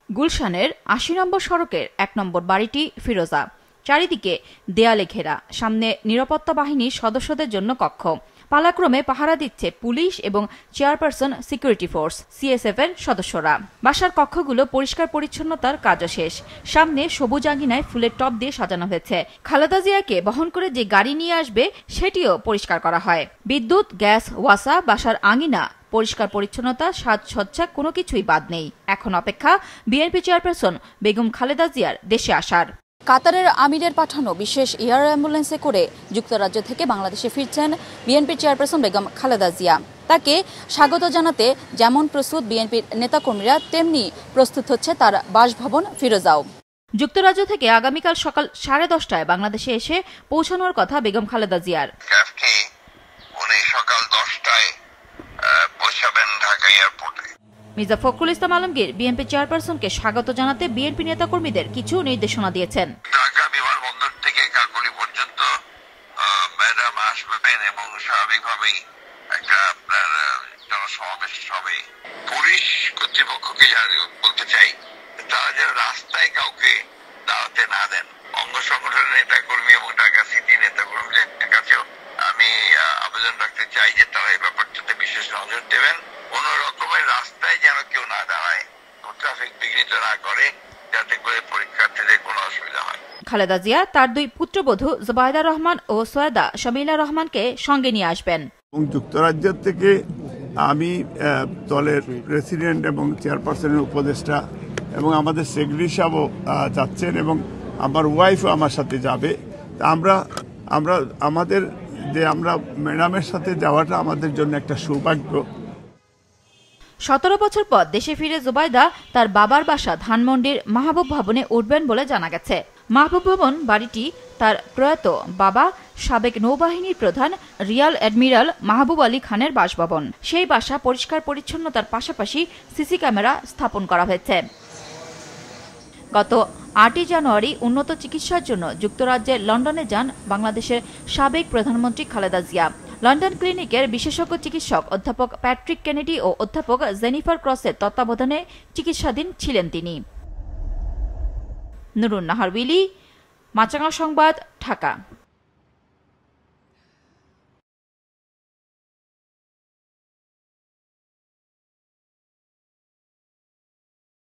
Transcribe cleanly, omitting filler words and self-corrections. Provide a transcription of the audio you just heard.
গুলশানের ৮০ নম্বর সড়কের ১ নম্বর বাড়িটি ফিরোজা। চারিদিকে দেয়ালে ঘেরা, সামনে নিরাপত্তা বাহিনীর সদস্যদের জন্য কক্ষ। পালাক্রমে পাহারা দিচ্ছে পুলিশ এবং চেয়ারপারসন সিকিউরিটি ফোর্স সিএসএফ এর সদস্যরা। বাসার কক্ষগুলো পরিষ্কার পরিচ্ছন্নতার কাজও শেষ। সামনে সবুজ আঙিনায় ফুলের টব দিয়ে সাজানো হয়েছে। খালেদা জিয়াকে বহন করে যে গাড়ি নিয়ে আসবে সেটিও পরিষ্কার করা হয়। বিদ্যুৎ, গ্যাস, ওয়াসা, বাসার আঙিনা পরিষ্কার পরিচ্ছন্নতা, সাজসজ্জা কোনো কিছুই বাদ নেই। এখন অপেক্ষা বিএনপি চেয়ারপারসন বেগম খালেদা জিয়ার দেশে আসার। কাতারের আমিরের পাঠানো বিশেষ এয়ার অ্যাম্বুলেন্সে করে যুক্তরাজ্য থেকে বাংলাদেশে ফিরছেন বিএনপির চেয়ারপারসন বেগম খালেদা জিয়া। তাকে স্বাগত জানাতে যেমন প্রস্তুত বিএনপির নেতাকর্মীরা, তেমনি প্রস্তুত হচ্ছে তার বাসভবন ফিরোজাও। যুক্তরাজ্য থেকে আগামীকাল সকাল 10:30টায় বাংলাদেশে এসে পৌঁছানোর কথা বেগম খালেদা জিয়ার। সকাল 10টায় পৌঁছাবেন ঢাকা এয়ারপোর্টে। মির্জা ফখরুল ইসলাম আলমগীর বিএনপি চেয়ারপারসনকে স্বাগত জানাতে বিএনপি নেতাকর্মীদের কিছু নির্দেশনা দিয়েছেন। ঢাকা বিমানবন্দর থেকে কাকলী পর্যন্ত ম্যাডাম আসবেন এবং স্বাভাবিকভাবেই একটা আপনার জনসমাবেশ হবে। পুলিশ কর্তৃপক্ষকে বলতে চাই, তারা যেন রাস্তায় কাউকে দাওয়াতে না দেন। অঙ্গ সংগঠনের নেতাকর্মী এবং ঢাকা সিটি নেতাকর্মীদের কাছেও আমি আবেদন রাখতে চাই যে তারা এই ব্যাপারটাতে বিশেষ নজর দেবেন। কোন রকমের রাস্তায় যেন কেউ না দাঁড়ায়, ট্রাফিক বিঘ্নিত না করে, যাতে করে পরীক্ষার্থীদের কোনো অসুবিধা হয়। খালেদা জিয়া তার 2 পুত্রবধূ জুবাইদা রহমান ও সৈয়দা শামিলা রহমানকে সঙ্গে নিয়ে আসবেন। যুক্তরাজ্য থেকে আমি দলের প্রেসিডেন্ট এবং চেয়ারপারসনের উপদেষ্টা এবং আমাদের সেক্রেটারি সাহেবও যাচ্ছেন এবং আমার ওয়াইফও আমার সাথে যাবে। আমরা ম্যাডামের সাথে যাওয়াটা আমাদের জন্য একটা সৌভাগ্য। 17 বছর পর দেশে ফিরে জুবাইদা তার বাবার বাসা ধানমন্ডির মাহবুব ভবনে উঠবেন বলে জানা গেছে। মাহবুব ভবন বাড়িটি তার প্রয়াত বাবা সাবেক নৌবাহিনীর প্রধান রিয়াল অ্যাডমিরাল মাহবুব আলী খানের বাসভবন। সেই বাসা পরিষ্কার পরিচ্ছন্নতার পাশাপাশি সিসি ক্যামেরা স্থাপন করা হয়েছে। গত 8 জানুয়ারি উন্নত চিকিৎসার জন্য যুক্তরাজ্যের লন্ডনে যান বাংলাদেশের সাবেক প্রধানমন্ত্রী খালেদা জিয়া। লন্ডন ক্লিনিকের বিশেষজ্ঞ চিকিৎসক অধ্যাপক প্যাট্রিক কেনেডি ও অধ্যাপক জেনিফার ক্রসের তত্ত্বাবধানে চিকিৎসাধীন ছিলেন তিনি। নুরুন নাহার উইলি, মাছরাঙা সংবাদ, ঢাকা।